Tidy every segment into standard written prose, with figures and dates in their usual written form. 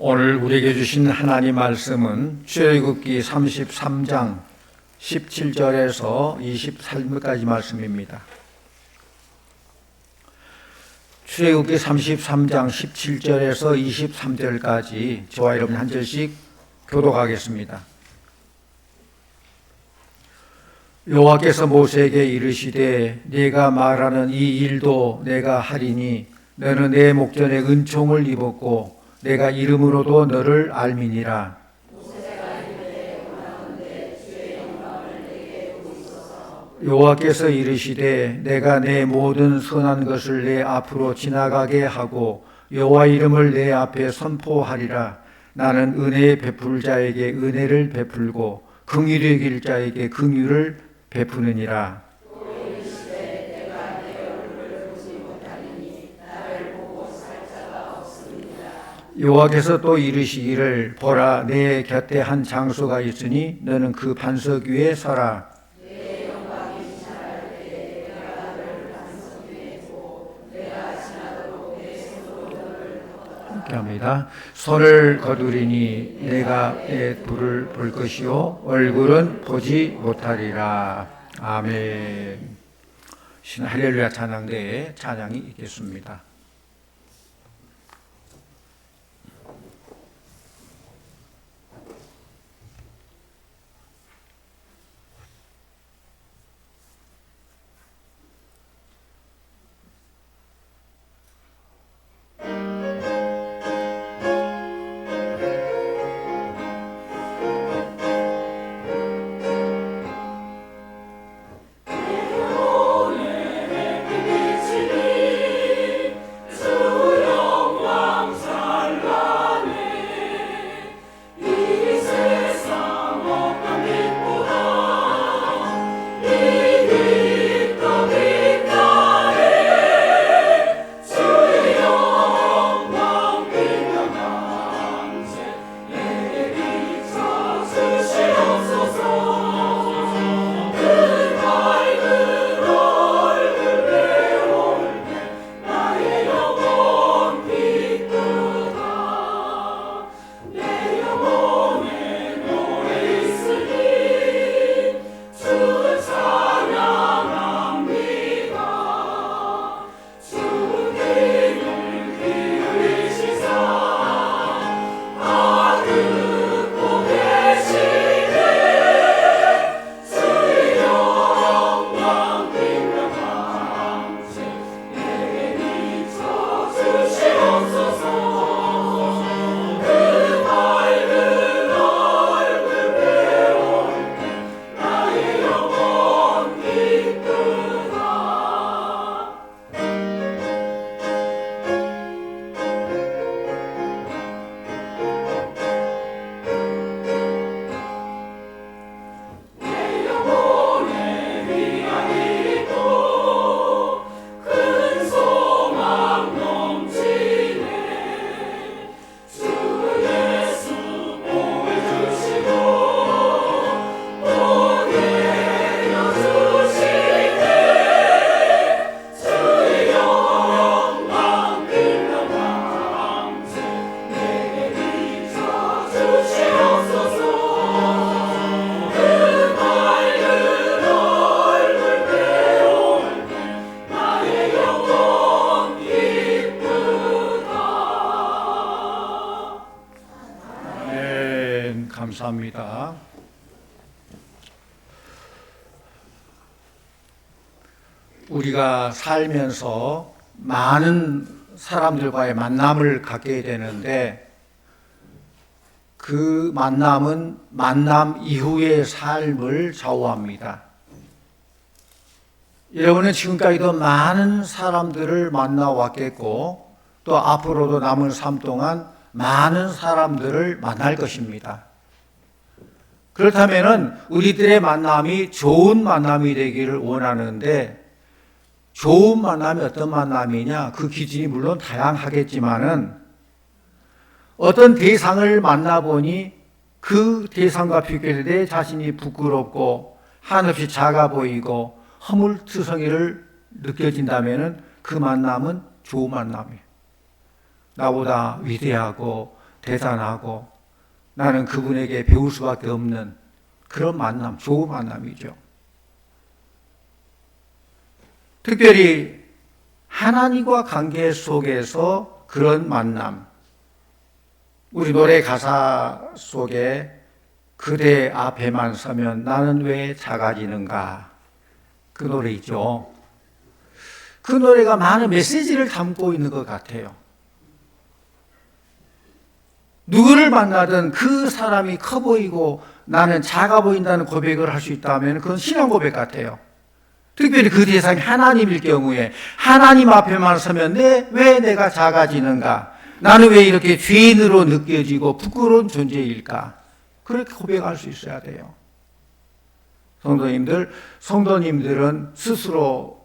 오늘 우리에게 주신 하나님 말씀은 출애굽기 33장 17절에서 23절까지 말씀입니다. 출애굽기 33장 17절에서 23절까지 저와 여러분 한 절씩 교독하겠습니다. 여호와께서 모세에게 이르시되 네가 말하는 이 일도 내가 하리니 너는 내 목전에 은총을 입었고 내가 이름으로도 너를 알미니라. 여호와께서 이르시되 내가 내 모든 선한 것을 내 앞으로 지나가게 하고 여호와 이름을 내 앞에 선포하리라. 나는 은혜 베풀 자에게 은혜를 베풀고 긍휼히 여길 자에게 긍휼을 베푸느니라. 여호와께서 또 이르시기를 보라 내 곁에 한 장소가 있으니 너는 그 반석 위에 서라. 합니다. 손을 거두리니 내가 내 불을 볼 것이요 얼굴은 보지 못하리라. 아멘. 할렐루야 찬양대에 찬양이 있겠습니다. 감사합니다. 우리가 살면서 많은 사람들과의 만남을 갖게 되는데 그 만남은 만남 이후의 삶을 좌우합니다. 여러분은 지금까지도 많은 사람들을 만나왔겠고 또 앞으로도 남은 삶 동안 많은 사람들을 만날 것입니다. 그렇다면 우리들의 만남이 좋은 만남이 되기를 원하는데 좋은 만남이 어떤 만남이냐? 그 기준이 물론 다양하겠지만은 어떤 대상을 만나보니 그 대상과 비교해서 내 자신이 부끄럽고 한없이 작아 보이고 허물투성이를 느껴진다면은 그 만남은 좋은 만남이에요. 나보다 위대하고 대단하고 나는 그분에게 배울 수밖에 없는 그런 만남, 좋은 만남이죠. 특별히 하나님과 관계 속에서 그런 만남, 우리 노래 가사 속에 그대 앞에만 서면 나는 왜 작아지는가, 그 노래 있죠. 그 노래가 많은 메시지를 담고 있는 것 같아요. 누구를 만나든 그 사람이 커 보이고 나는 작아 보인다는 고백을 할 수 있다면 그건 신앙 고백 같아요. 특별히 그 대상이 하나님일 경우에 하나님 앞에만 서면 왜 내가 작아지는가? 나는 왜 이렇게 죄인으로 느껴지고 부끄러운 존재일까? 그렇게 고백할 수 있어야 돼요. 성도님들은 스스로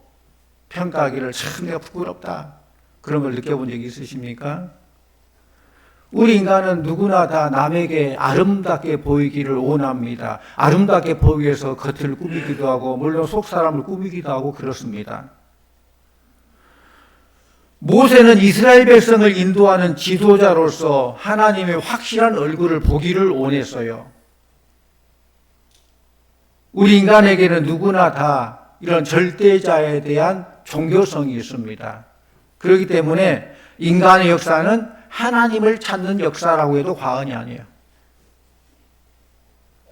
평가하기를 참 내가 부끄럽다, 그런 걸 느껴본 적이 있으십니까? 우리 인간은 누구나 다 남에게 아름답게 보이기를 원합니다. 아름답게 보이기 위해서 겉을 꾸미기도 하고 물론 속 사람을 꾸미기도 하고 그렇습니다. 모세는 이스라엘 백성을 인도하는 지도자로서 하나님의 확실한 얼굴을 보기를 원했어요. 우리 인간에게는 누구나 다 이런 절대자에 대한 종교성이 있습니다. 그렇기 때문에 인간의 역사는 하나님을 찾는 역사라고 해도 과언이 아니에요.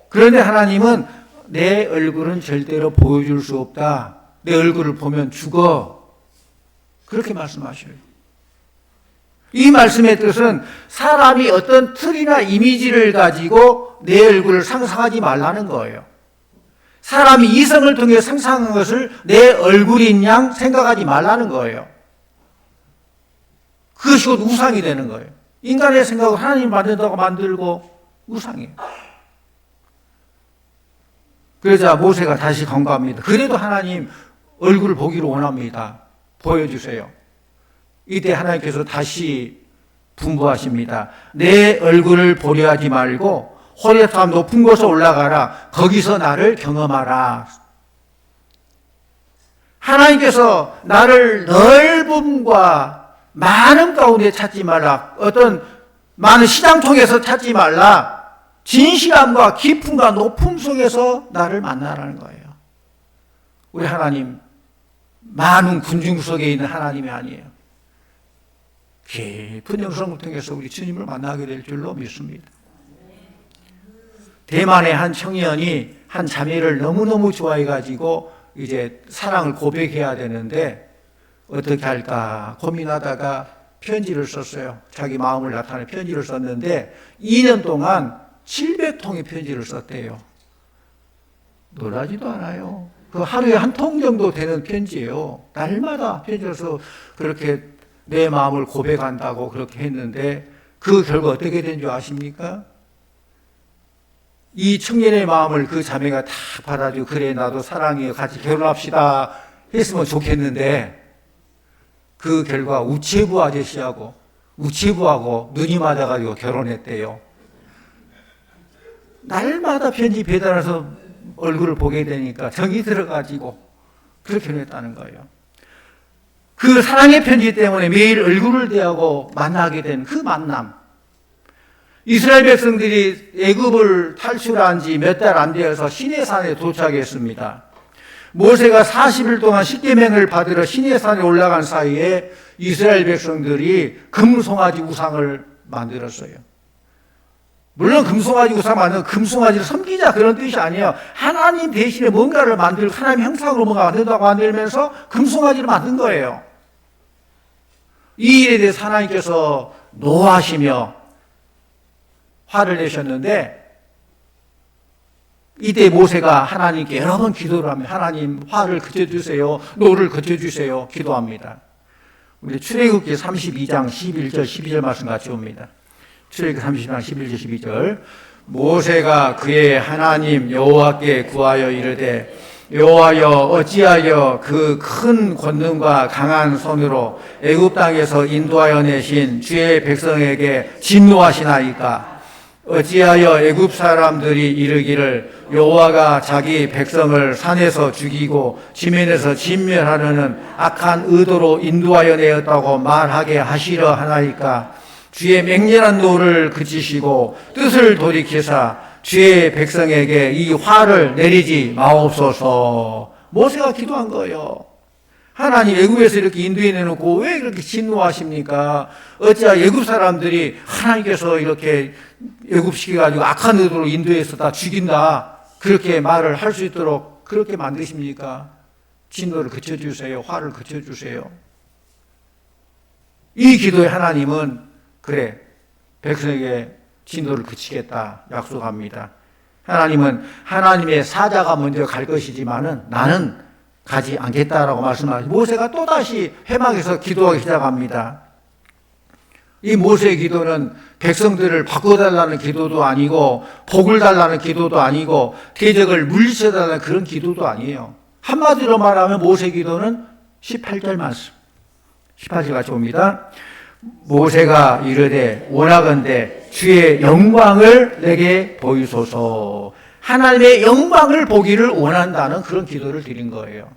그런데 하나님은 내 얼굴은 절대로 보여줄 수 없다. 내 얼굴을 보면 죽어. 그렇게 말씀하셔요. 이 말씀의 뜻은 사람이 어떤 틀이나 이미지를 가지고 내 얼굴을 상상하지 말라는 거예요. 사람이 이성을 통해 상상한 것을 내 얼굴인 양 생각하지 말라는 거예요. 그것이 곧 우상이 되는 거예요. 인간의 생각을 하나님 만든다고 만들고 우상이에요. 그러자 모세가 다시 간구합니다. 그래도 하나님 얼굴을 보기를 원합니다. 보여주세요. 이때 하나님께서 다시 분부하십니다. 내 얼굴을 보려 하지 말고 호렙산 높은 곳에 올라가라. 거기서 나를 경험하라. 하나님께서 나를 넓음과 많은 가운데 찾지 말라. 어떤 많은 시장통에서 찾지 말라. 진실함과 깊음과 높음 속에서 나를 만나라는 거예요. 우리 하나님 많은 군중 속에 있는 하나님이 아니에요. 깊은 영성을 통해서 우리 주님을 만나게 될 줄로 믿습니다. 대만의 한 청년이 한 자매를 너무너무 좋아해가지고 이제 사랑을 고백해야 되는데 어떻게 할까 고민하다가 편지를 썼어요. 자기 마음을 나타내는 편지를 썼는데 2년 동안 700통의 편지를 썼대요. 놀라지도 않아요. 그 하루에 한 통 정도 되는 편지예요. 날마다 편지를 써서 그렇게 내 마음을 고백한다고 그렇게 했는데 그 결과 어떻게 된 줄 아십니까? 이 청년의 마음을 그 자매가 다 받아주고 그래 나도 사랑해요. 같이 결혼합시다 했으면 좋겠는데 그 결과 우체부 아저씨하고 우체부하고 눈이 맞아가지고 결혼했대요. 날마다 편지 배달해서 얼굴을 보게 되니까 정이 들어가지고 그렇게 결혼했다는 거예요. 그 사랑의 편지 때문에 매일 얼굴을 대하고 만나게 된 그 만남. 이스라엘 백성들이 애굽을 탈출한 지 몇 달 안 되어서 시내산에 도착했습니다. 모세가 40일 동안 십계명을 받으러 시내산에 올라간 사이에 이스라엘 백성들이 금송아지 우상을 만들었어요. 물론 금송아지 우상 만들면 금송아지를 섬기자 그런 뜻이 아니에요. 하나님 대신에 뭔가를 만들고 하나님 형상으로 뭔가 만든다고 만들면서 금송아지를 만든 거예요. 이 일에 대해서 하나님께서 노하시며 화를 내셨는데 이때 모세가 하나님께 여러 번 기도를 하며 하나님 화를 그쳐주세요. 노를 그쳐주세요. 기도합니다. 우리 출애굽기 32장 11절 12절 말씀 같이 봅니다. 출애굽기 32장 11절 12절 모세가 그의 하나님 여호와께 구하여 이르되 여호와여 어찌하여 그 큰 권능과 강한 손으로 애굽 땅에서 인도하여 내신 주의 백성에게 진노하시나이까 어찌하여 애굽 사람들이 이르기를 여호와가 자기 백성을 산에서 죽이고 지면에서 진멸하려는 악한 의도로 인도하여 내었다고 말하게 하시려 하나이까 주의 맹렬한 노를 그치시고 뜻을 돌이키사 주의 백성에게 이 화를 내리지 마옵소서. 모세가 기도한 거예요. 하나님 애굽에서 이렇게 인도해 내놓고 왜 그렇게 진노하십니까? 어찌야 애굽 사람들이 하나님께서 이렇게 애굽시켜가지고 악한 의도로 인도해서 다 죽인다, 그렇게 말을 할 수 있도록 그렇게 만드십니까? 진노를 그쳐주세요. 화를 그쳐주세요. 이 기도에 하나님은 그래, 백성에게 진노를 그치겠다 약속합니다. 하나님은 하나님의 사자가 먼저 갈 것이지만은 나는 가지 않겠다라고 말씀하시고 모세가 또다시 회막에서 기도하기 시작합니다. 이 모세의 기도는 백성들을 바꿔달라는 기도도 아니고 복을 달라는 기도도 아니고 대적을 물리쳐달라는 그런 기도도 아니에요. 한마디로 말하면 모세의 기도는 18절 말씀, 18절 같이 봅니다. 모세가 이르되 원하건대 주의 영광을 내게 보이소서. 하나님의 영광을 보기를 원한다는 그런 기도를 드린 거예요.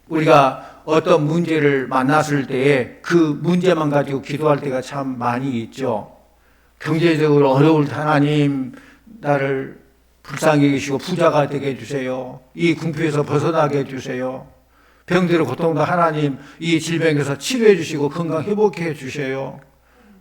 우리가 어떤 문제를 만났을 때에 그 문제만 가지고 기도할 때가 참 많이 있죠. 경제적으로 어려울 때 하나님 나를 불쌍히 계시고 부자가 되게 해주세요. 이 궁핍에서 벗어나게 해주세요. 병들어 고통도 하나님 이 질병에서 치료해 주시고 건강 회복해 주세요.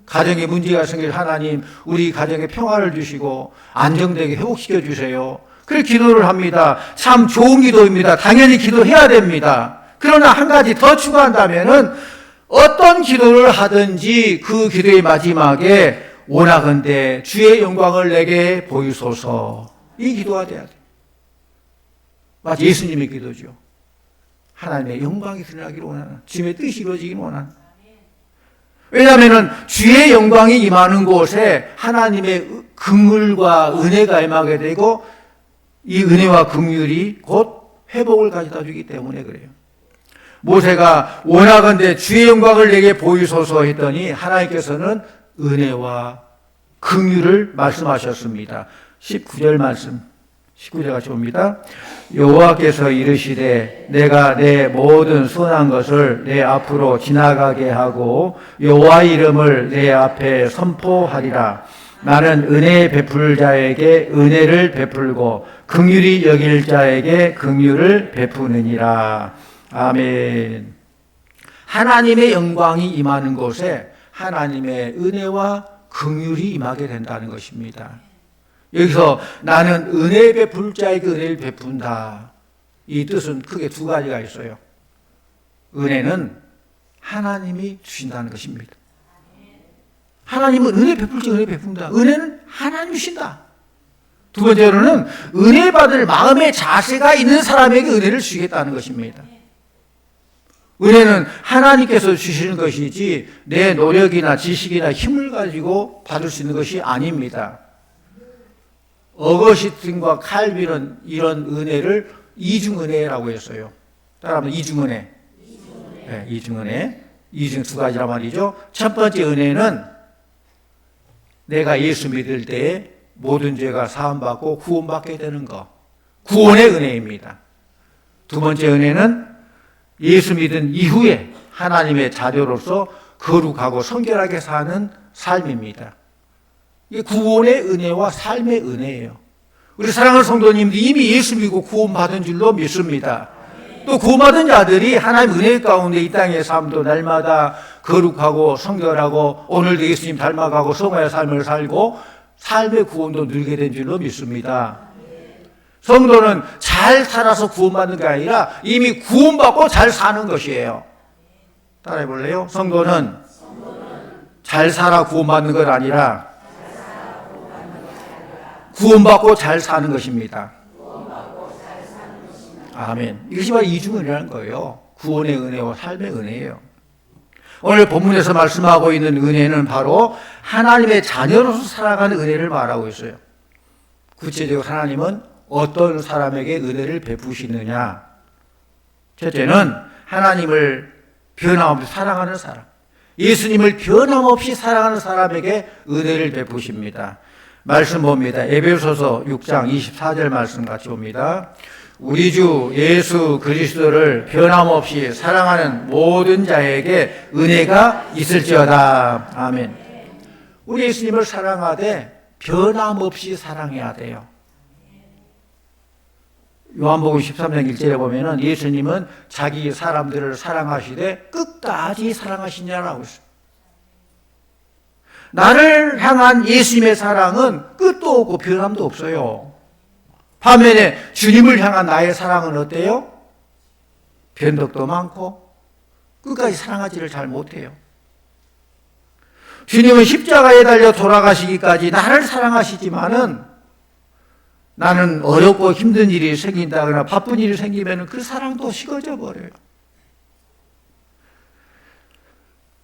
가정에 문제가 생길 하나님 우리 가정에 평화를 주시고 안정되게 회복시켜 주세요. 그렇게 기도를 합니다. 참 좋은 기도입니다. 당연히 기도해야 됩니다. 그러나 한 가지 더 추가한다면은 어떤 기도를 하든지 그 기도의 마지막에 원하건대 주의 영광을 내게 보이소서. 이 기도가 돼야 돼요. 마치 예수님의 기도죠. 하나님의 영광이 드러나기를 원하는, 주님의 뜻이 이루어지기를 원하는. 왜냐하면 주의 영광이 임하는 곳에 하나님의 긍휼과 은혜가 임하게 되고 이 은혜와 긍휼이 곧 회복을 가져다 주기 때문에 그래요. 모세가 원하건대 주의 영광을 내게 보이소서 했더니 하나님께서는 은혜와 긍휼을 말씀하셨습니다. 19절 말씀, 19절 같이 봅니다. 여호와께서 이르시되 내가 내 모든 선한 것을 내 앞으로 지나가게 하고 여호와 이름을 내 앞에 선포하리라. 나는 은혜 베풀 자에게 은혜를 베풀고 긍휼히 여길 자에게 긍휼을 베푸느니라. 아멘. 하나님의 영광이 임하는 곳에 하나님의 은혜와 긍휼이 임하게 된다는 것입니다. 여기서 나는 은혜 베풀 자에게 은혜를 베푼다. 이 뜻은 크게 두 가지가 있어요. 은혜는 하나님이 주신다는 것입니다. 하나님은 은혜 베풀 자에게 은혜 베푼다. 은혜는 하나님이 주신다. 두 번째로는 은혜 받을 마음의 자세가 있는 사람에게 은혜를 주시겠다는 것입니다. 은혜는 하나님께서 주시는 것이지 내 노력이나 지식이나 힘을 가지고 받을 수 있는 것이 아닙니다. 어거스틴과 칼빈은 이런 은혜를 이중은혜라고 했어요. 따라하면 이중은혜. 네, 이중은혜. 이중 두 가지란 말이죠. 첫 번째 은혜는 내가 예수 믿을 때에 모든 죄가 사함받고 구원받게 되는 것. 구원의 은혜입니다. 두 번째 은혜는 예수 믿은 이후에 하나님의 자녀로서 거룩하고 성결하게 사는 삶입니다. 이게 구원의 은혜와 삶의 은혜예요. 우리 사랑하는 성도님들이 이미 예수 믿고 구원받은 줄로 믿습니다. 또 구원받은 자들이 하나님 은혜 가운데 이 땅의 삶도 날마다 거룩하고 성결하고 오늘도 예수님 닮아가고 성화의 삶을 살고 삶의 구원도 누리게 된 줄로 믿습니다. 성도는 잘 살아서 구원받는 게 아니라 이미 구원받고 잘 사는 것이에요. 따라해 볼래요? 성도는 잘 살아 구원받는 것 아니라 구원받고 잘 사는 것입니다. 아멘. 이것이 바로 이중은혜라는 거예요. 구원의 은혜와 삶의 은혜예요. 오늘 본문에서 말씀하고 있는 은혜는 바로 하나님의 자녀로서 살아가는 은혜를 말하고 있어요. 구체적으로 하나님은 어떤 사람에게 은혜를 베푸시느냐? 첫째는 하나님을 변함없이 사랑하는 사람, 예수님을 변함없이 사랑하는 사람에게 은혜를 베푸십니다. 말씀 봅니다. 에베소서 6장 24절 말씀 같이 봅니다. 우리 주 예수 그리스도를 변함없이 사랑하는 모든 자에게 은혜가 있을지어다. 아멘. 우리 예수님을 사랑하되 변함없이 사랑해야 돼요. 요한복음 13장 1절에 보면은 예수님은 자기 사람들을 사랑하시되 끝까지 사랑하시냐라고 했어요. 나를 향한 예수님의 사랑은 끝도 없고 변함도 없어요. 반면에 주님을 향한 나의 사랑은 어때요? 변덕도 많고 끝까지 사랑하지를 잘 못해요. 주님은 십자가에 달려 돌아가시기까지 나를 사랑하시지만은 나는 어렵고 힘든 일이 생긴다거나 바쁜 일이 생기면 그 사랑도 식어져 버려요.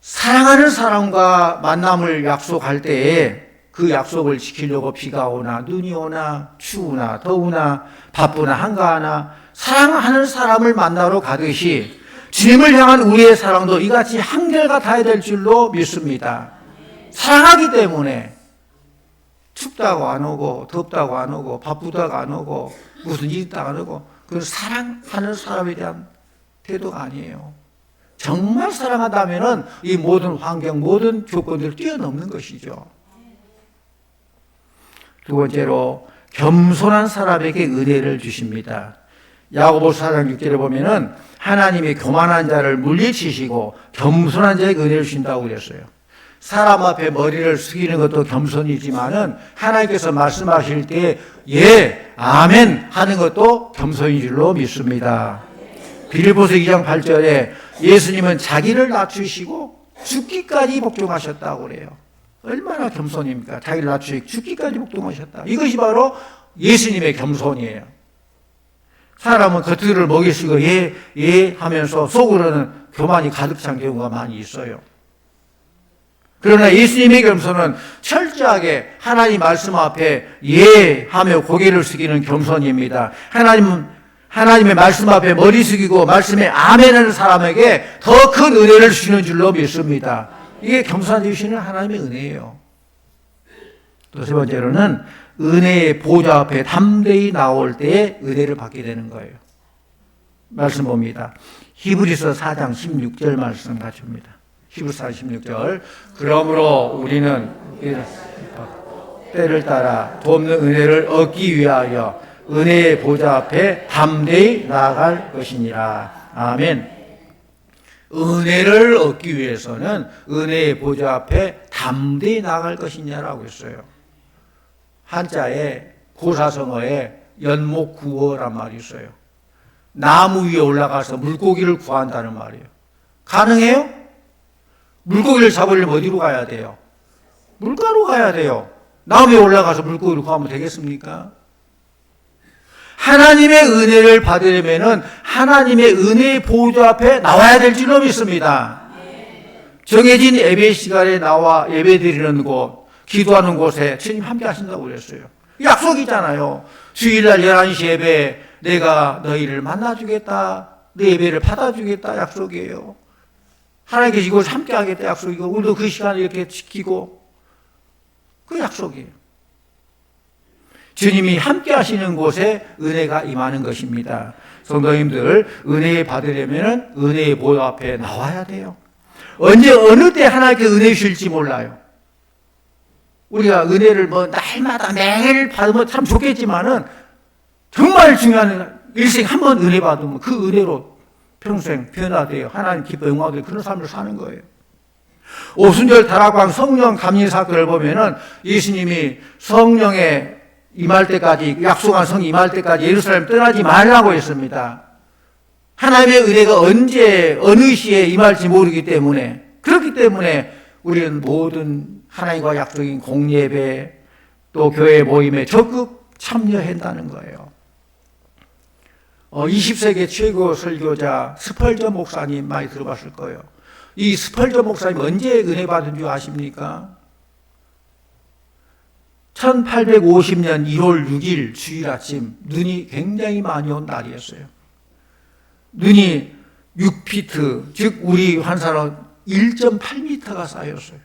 사랑하는 사람과 만남을 약속할 때에 그 약속을 지키려고 비가 오나 눈이 오나 추우나 더우나 바쁘나 한가하나 사랑하는 사람을 만나러 가듯이 주님을 향한 우리의 사랑도 이같이 한결같아야 될 줄로 믿습니다. 사랑하기 때문에 춥다고 안 오고 덥다고 안 오고 바쁘다고 안 오고 무슨 일이 있다고 안 오고 그건 사랑하는 사람에 대한 태도가 아니에요. 정말 사랑한다면은 이 모든 환경 모든 조건들을 뛰어넘는 것이죠. 두 번째로 겸손한 사람에게 은혜를 주십니다. 야고보서 4장 6절에 보면은 하나님이 교만한 자를 물리치시고 겸손한 자에게 은혜를 주신다고 그랬어요. 사람 앞에 머리를 숙이는 것도 겸손이지만은 하나님께서 말씀하실 때 예, 아멘 하는 것도 겸손인 줄로 믿습니다. 빌립보서 2장 8절에 예수님은 자기를 낮추시고 죽기까지 복종하셨다고 그래요. 얼마나 겸손입니까? 자기를 낮추시고 죽기까지 복종하셨다. 이것이 바로 예수님의 겸손이에요. 사람은 겉으로 먹이 쓰고 예 하면서 속으로는 교만이 가득 찬 경우가 많이 있어요. 그러나 예수님의 겸손은 철저하게 하나님 말씀 앞에 예 하며 고개를 숙이는 겸손입니다. 하나님의 말씀 앞에 머리 숙이고 말씀에 아멘 하는 사람에게 더 큰 은혜를 주시는 줄로 믿습니다. 이게 겸손한 주시는 하나님의 은혜예요. 또 세 번째로는 은혜의 보좌 앞에 담대히 나올 때에 은혜를 받게 되는 거예요. 말씀 봅니다. 히브리서 4장 16절 말씀 가져옵니다. 히브리서 4장 16절 그러므로 우리는 때를 따라 돕는 은혜를 얻기 위하여 은혜의 보좌 앞에 담대히 나아갈 것이니라. 아멘. 은혜를 얻기 위해서는 은혜의 보좌 앞에 담대히 나아갈 것이냐라고 했어요. 한자에 고사성어에 연목구어란 말이 있어요. 나무 위에 올라가서 물고기를 구한다는 말이에요. 가능해요? 물고기를 잡으려면 어디로 가야 돼요? 물가로 가야 돼요. 나무 위에 올라가서 물고기를 구하면 되겠습니까? 하나님의 은혜를 받으려면 하나님의 은혜의 보좌 앞에 나와야 될 줄로 믿습니다. 정해진 예배 시간에 나와 예배 드리는 곳, 기도하는 곳에 주님 함께 하신다고 그랬어요. 약속이잖아요. 주일날 11시 예배 내가 너희를 만나주겠다. 내 예배를 받아주겠다 약속이에요. 하나님께서 이곳을 함께 하겠다 약속이고 우리도 그 시간을 이렇게 지키고 그 약속이에요. 주님이 함께 하시는 곳에 은혜가 임하는 것입니다. 성도님들 은혜 받으려면 은혜의 보좌 앞에 나와야 돼요. 언제 어느 때 하나님께 은혜 주실지 몰라요. 우리가 은혜를 날마다 매일 받으면 참 좋겠지만은 정말 중요한 일생 한 번 은혜 받으면 그 은혜로 평생 변화돼요. 하나님 기뻐 영광되는 그런 삶을 사는 거예요. 오순절 다락방 성령 감리 사건을 보면은 예수님이 성령에 임할 때까지 약속한 성이 임할 때까지 예루살렘 떠나지 말라고 했습니다. 하나님의 은혜가 언제 어느 시에 임할지 모르기 때문에 그렇기 때문에 우리는 모든 하나님과 약속인 공예배 또 교회 모임에 적극 참여한다는 거예요. 20세기 최고 설교자 스펄전 목사님 많이 들어봤을 거예요. 이 스펄전 목사님 언제 은혜 받은 줄 아십니까? 1850년 1월 6일 주일 아침 눈이 굉장히 많이 온 날이었어요. 눈이 6피트, 즉 우리 환사로 1.8m가 쌓였어요.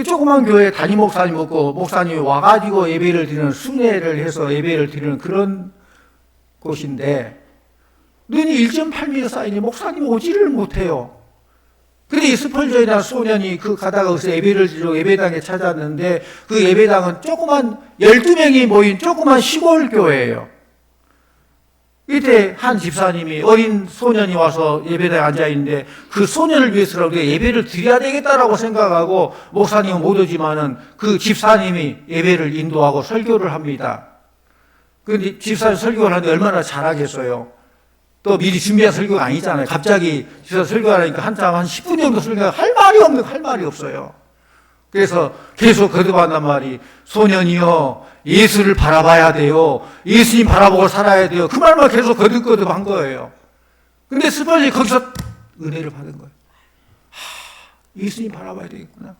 조그만 교회 담임 목사님 없고 목사님이 와가지고 예배를 드리는 순회를 해서 예배를 드리는 그런 곳인데 눈이 1.8m 쌓이니 목사님 오지를 못해요. 근데 이 스펄전이라는 소년이 그 가다가 거기서 예배를 드리러 예배당에 찾았는데 그 예배당은 조그만 12명이 모인 조그만 시골 교회예요. 이때 한 집사님이 어린 소년이 와서 예배당에 앉아있는데 그 소년을 위해서라도 예배를 드려야 되겠다라고 생각하고 목사님은 못 오지만은 그 집사님이 예배를 인도하고 설교를 합니다. 근데 집사님 설교를 하는데 얼마나 잘하겠어요. 또 미리 준비한 설교가 아니잖아요. 갑자기 집사 설교하니까 한참 한 10분 정도 설교가 할 말이 없어요. 그래서 계속 거듭한단 말이 소년이요 예수를 바라봐야 돼요. 예수님 바라보고 살아야 돼요. 그 말만 계속 거듭한 거예요. 근데 스펄전이 거기서 은혜를 받은 거예요. 예수님 바라봐야 되겠구나.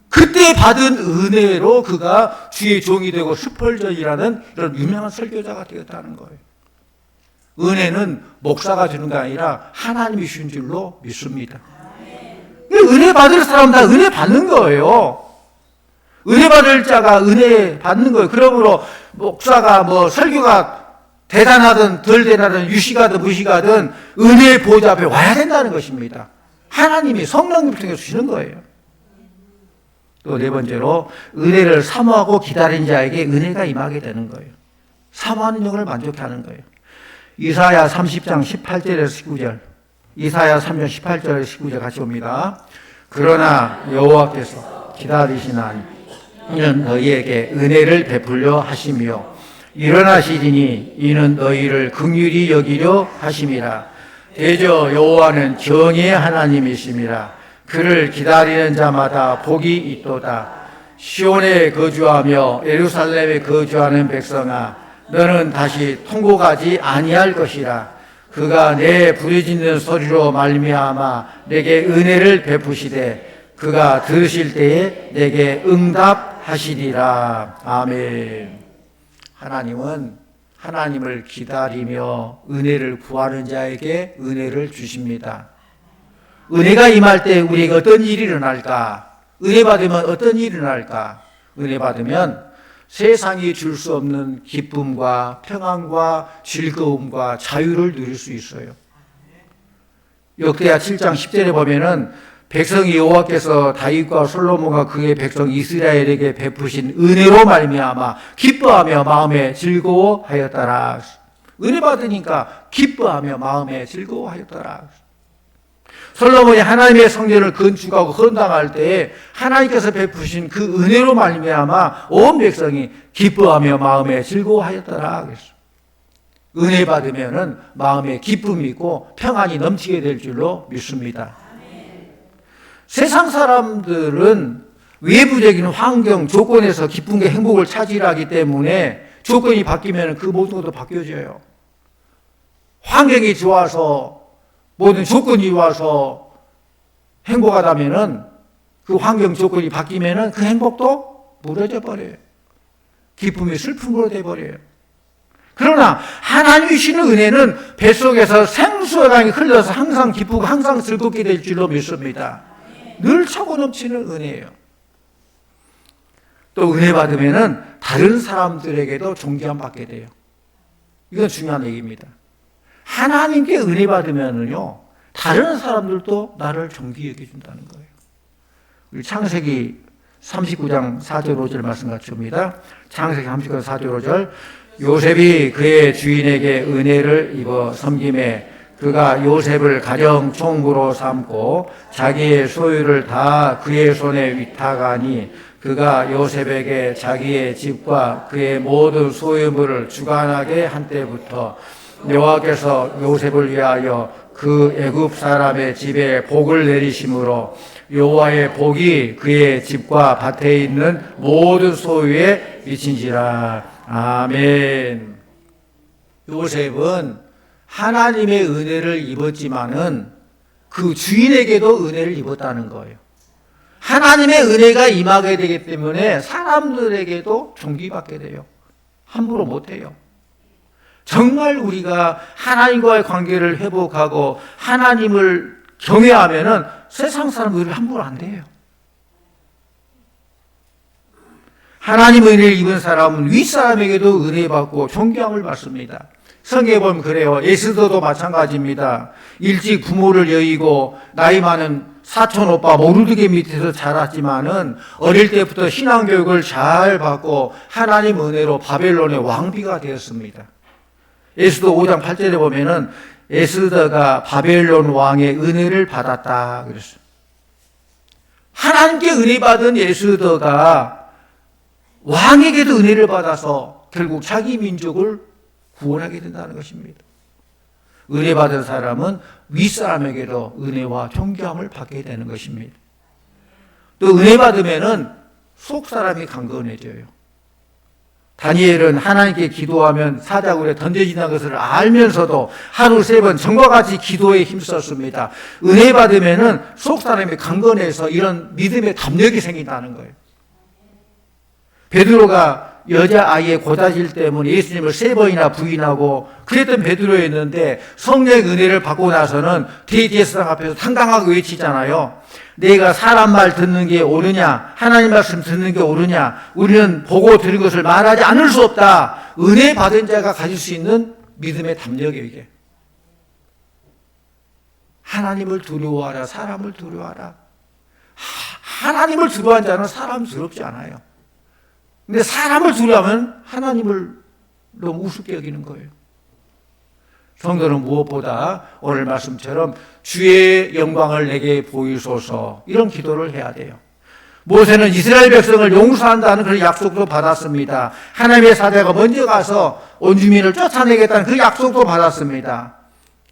그때 받은 은혜로 그가 주의 종이 되고 스펄전이라는 이런 유명한 설교자가 되었다는 거예요. 은혜는 목사가 주는 게 아니라 하나님이 주신 줄로 믿습니다. 은혜 받을 사람 다 은혜 받는 거예요. 은혜 받을 자가 은혜 받는 거예요. 그러므로 목사가 뭐 설교가 대단하든 덜 대단하든 유식하든 무식하든 은혜의 보좌 앞에 와야 된다는 것입니다. 하나님이 성령님 통해서 주시는 거예요. 또 네 번째로 은혜를 사모하고 기다린 자에게 은혜가 임하게 되는 거예요. 사모하는 영을 만족해 하는 거예요. 이사야 30장 18절에서 19절. 이사야 3장 18절에서 19절 같이 봅니다. 그러나 여호와께서 기다리시나니 이는 너희에게 은혜를 베풀려 하시며 일어나시리니 이는 너희를 긍휼히 여기려 하심이라. 대저 여호와는 정의의 하나님이심이라. 그를 기다리는 자마다 복이 있도다. 시온에 거주하며 예루살렘에 거주하는 백성아, 너는 다시 통곡하지 아니할 것이라. 그가 내 부르짖는 소리로 말미암아 내게 은혜를 베푸시되 그가 들으실 때에 내게 응답하시리라. 아멘. 하나님은 하나님을 기다리며 은혜를 구하는 자에게 은혜를 주십니다. 은혜가 임할 때 우리에게 어떤 일이 일어날까? 은혜 받으면 어떤 일이 일어날까? 은혜 받으면 세상이 줄 수 없는 기쁨과 평안과 즐거움과 자유를 누릴 수 있어요. 역대하 7장 10절에 보면은 백성이 여호와께서 다윗과 솔로몬과 그의 백성 이스라엘에게 베푸신 은혜로 말미암아 기뻐하며 마음에 즐거워하였더라. 은혜 받으니까 기뻐하며 마음에 즐거워하였더라. 솔로몬이 하나님의 성전을 건축하고 헌당할 때에 하나님께서 베푸신 그 은혜로 말미암아 온 백성이 기뻐하며 마음에 즐거워하였더라 그랬어요. 은혜 받으면은 마음에 기쁨이 있고 평안이 넘치게 될 줄로 믿습니다. 세상 사람들은 외부적인 환경, 조건에서 기쁨과 행복을 차지하기 때문에 조건이 바뀌면 그 모든 것도 바뀌어져요. 환경이 좋아서 모든 조건이 좋아서 행복하다면은 그 환경 조건이 바뀌면은 그 행복도 무너져 버려요. 기쁨이 슬픔으로 돼 버려요. 그러나 하나님이 주시는 은혜는 뱃속에서 생수와 강이 흘러서 항상 기쁘고 항상 즐겁게 될 줄로 믿습니다. 늘 차고 넘치는 은혜예요. 또 은혜 받으면은 다른 사람들에게도 존귀함 받게 돼요. 이건 중요한 얘기입니다. 하나님께 은혜 받으면은요, 다른 사람들도 나를 존귀히 여겨준다는 거예요. 우리 창세기 39장 4절 5절 말씀 같이 봅니다. 창세기 39장 4절 5절. 요셉이 그의 주인에게 은혜를 입어 섬김에 그가 요셉을 가정 총무로 삼고 자기의 소유를 다 그의 손에 위탁하니 그가 요셉에게 자기의 집과 그의 모든 소유물을 주관하게 한 때부터 여호와께서 요셉을 위하여 그 애굽 사람의 집에 복을 내리심으로 여호와의 복이 그의 집과 밭에 있는 모든 소유에 미친지라. 아멘. 요셉은 하나님의 은혜를 입었지만은 그 주인에게도 은혜를 입었다는 거예요. 하나님의 은혜가 임하게 되기 때문에 사람들에게도 존귀받게 돼요. 함부로 못해요. 정말 우리가 하나님과의 관계를 회복하고 하나님을 경외하면은 세상 사람들이 함부로 안 돼요. 하나님의 은혜를 입은 사람은 윗사람에게도 은혜 받고 존경을 받습니다. 성경에 보면 그래요. 에스더도 마찬가지입니다. 일찍 부모를 여의고 나이 많은 사촌 오빠 모르드게 밑에서 자랐지만은 어릴 때부터 신앙교육을 잘 받고 하나님 은혜로 바벨론의 왕비가 되었습니다. 에스더 5장 8절에 보면은 에스더가 바벨론 왕의 은혜를 받았다 그랬어요. 하나님께 은혜 받은 에스더가 왕에게도 은혜를 받아서 결국 자기 민족을 구원하게 된다는 것입니다. 은혜 받은 사람은 윗사람에게도 은혜와 존경함을 받게 되는 것입니다. 또 은혜 받으면은 속사람이 강건해져요. 다니엘은 하나님께 기도하면 사자굴에 던져진다는 것을 알면서도 하루 3번 전과 같이 기도에 힘썼습니다. 은혜 받으면은 속사람이 강건해서 이런 믿음의 담력이 생긴다는 거예요. 베드로가 여자아이의 고자질 때문에 예수님을 3번이나 부인하고 그랬던 베드로였는데 성령의 은혜를 받고 나서는 대제사장 앞에서 당당하게 외치잖아요. 내가 사람 말 듣는 게 옳으냐, 하나님 말씀 듣는 게 옳으냐, 우리는 보고 들은 것을 말하지 않을 수 없다. 은혜 받은 자가 가질 수 있는 믿음의 담력이에요, 이게. 하나님을 두려워하라, 사람을 두려워하라. 하나님을 두려워하는 자는 사람 두렵지 않아요. 근데 사람을 두려워하면 하나님을 너무 우습게 여기는 거예요. 성도는 무엇보다 오늘 말씀처럼 주의 영광을 내게 보이소서 이런 기도를 해야 돼요. 모세는 이스라엘 백성을 용서한다는 그런 약속도 받았습니다. 하나님의 사자가 먼저 가서 온 주민을 쫓아내겠다는 그 약속도 받았습니다.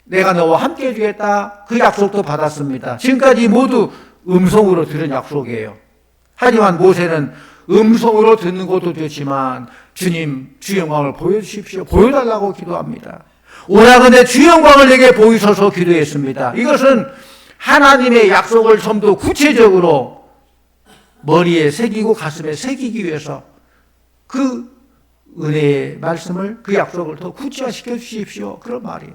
내가 너와 함께 해주겠다 그 약속도 받았습니다. 지금까지 모두 음성으로 들은 약속이에요. 하지만 모세는 음성으로 듣는 것도 좋지만 주님 주 영광을 보여주십시오. 보여달라고 기도합니다. 오라건대 주 영광을 내게 보이소서 기도했습니다. 이것은 하나님의 약속을 좀 더 구체적으로 머리에 새기고 가슴에 새기기 위해서 그 은혜의 말씀을 그 약속을 더 구체화시켜 주십시오. 그런 말이에요.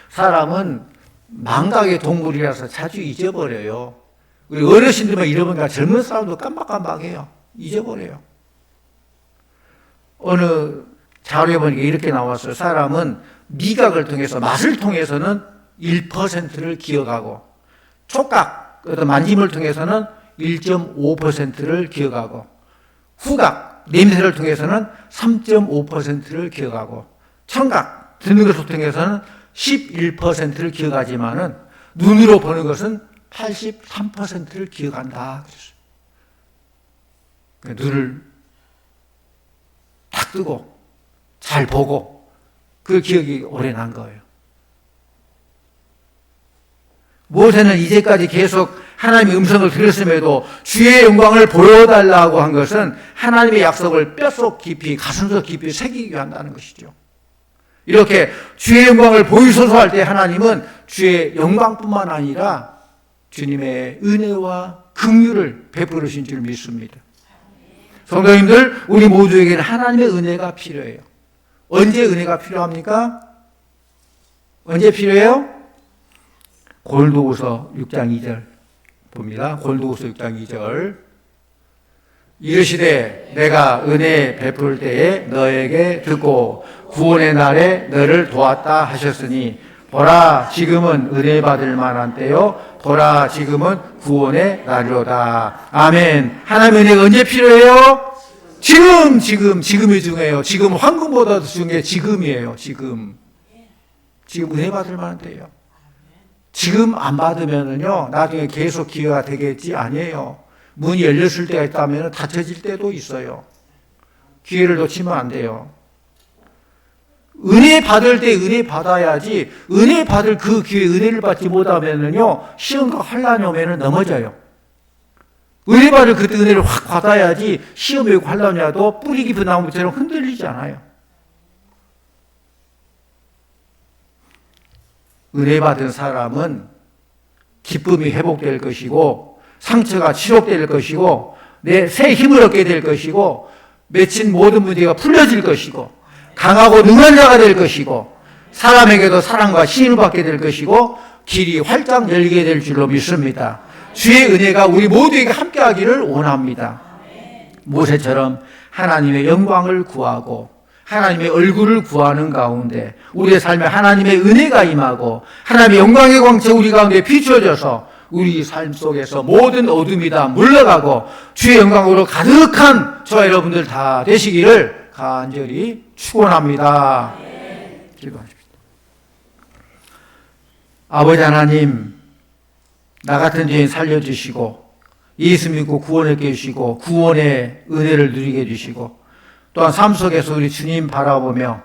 사람은 망각의 동물이라서 자주 잊어버려요. 우리 어르신들만 잃어버리니까 젊은 사람도 깜빡깜빡해요. 잊어버려요. 어느 자료에 보니까 이렇게 나왔어요. 사람은 미각을 통해서 맛을 통해서는 1%를 기억하고 촉각, 어떤 만짐을 통해서는 1.5%를 기억하고 후각, 냄새를 통해서는 3.5%를 기억하고 청각, 듣는 것을 통해서는 11%를 기억하지만은 눈으로 보는 것은 83%를 기억한다. 그랬어요. 눈을 딱 뜨고 잘 보고 그 기억이 오래 난 거예요. 모세는 이제까지 계속 하나님의 음성을 들었음에도 주의 영광을 보여달라고 한 것은 하나님의 약속을 뼛속 깊이 가슴속 깊이 새기기 위한다는 것이죠. 이렇게 주의 영광을 보이소서 할 때 하나님은 주의 영광뿐만 아니라 주님의 은혜와 긍휼을 베푸르신 줄 믿습니다. 성도님들, 우리 모두에게는 하나님의 은혜가 필요해요. 언제 은혜가 필요합니까? 언제 필요해요? 고린도후서 6장 2절 봅니다. 고린도후서 6장 2절 이르시되 내가 은혜 베풀 때에 너에게 듣고 구원의 날에 너를 도왔다 하셨으니 보라 지금은 은혜 받을 만한 때요 보라 지금은 구원의 날이로다. 아멘. 하나님의 은혜가 언제 필요해요? 지금이 중요해요. 지금 황금보다 더 중요한 게 지금이에요. 지금 은혜 받을 만한 때예요. 지금 안 받으면은요 나중에 계속 기회가 되겠지 아니에요. 문이 열렸을 때가 있다면 닫혀질 때도 있어요. 기회를 놓치면 안 돼요. 은혜 받을 때 은혜 받아야지 은혜 받을 그 기회 은혜를 받지 못하면은요 시험과 환난이 오면은 넘어져요. 은혜 받을 그때 은혜를 확 받아야지 시험이 오고 환난이 와도 뿌리 깊은 나무처럼 흔들리지 않아요. 은혜 받은 사람은 기쁨이 회복될 것이고 상처가 치료될 것이고 내 새 힘을 얻게 될 것이고 맺힌 모든 문제가 풀려질 것이고 강하고 능한 자가 될 것이고 사람에게도 사랑과 신을 받게 될 것이고 길이 활짝 열리게 될 줄로 믿습니다. 주의 은혜가 우리 모두에게 함께하기를 원합니다. 모세처럼 하나님의 영광을 구하고 하나님의 얼굴을 구하는 가운데 우리의 삶에 하나님의 은혜가 임하고 하나님의 영광의 광채 우리 가운데 비춰져서 우리 삶 속에서 모든 어둠이 다 물러가고 주의 영광으로 가득한 저와 여러분들 다 되시기를 간절히 축원합니다. 기도하십시다. 아버지 하나님, 나 같은 죄인 살려주시고 예수 믿고 구원하게 해주시고 구원의 은혜를 누리게 해주시고 또한 삶 속에서 우리 주님 바라보며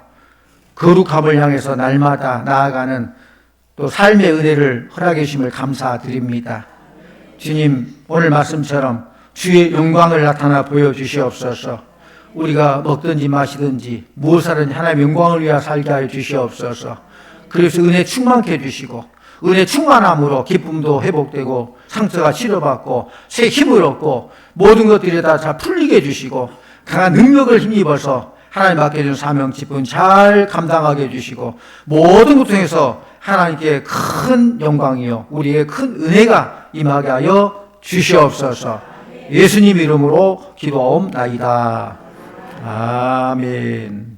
거룩함을 향해서 날마다 나아가는 또 삶의 은혜를 허락해 주심을 감사드립니다. 주님, 오늘 말씀처럼 주의 영광을 나타나 보여주시옵소서. 우리가 먹든지 마시든지 무엇하든지 하나님의 영광을 위하여 살게 하여 주시옵소서. 그래서 은혜 충만케 해주시고 은혜 충만함으로 기쁨도 회복되고 상처가 치료받고 새 힘을 얻고 모든 것들이 다 풀리게 해주시고 강한 능력을 힘입어서 하나님 맡겨준 사명 직분 잘 감당하게 해주시고 모든 것 중에서 하나님께 큰 영광이요 우리의 큰 은혜가 임하게 하여 주시옵소서. 예수님 이름으로 기도하옵나이다. 아멘.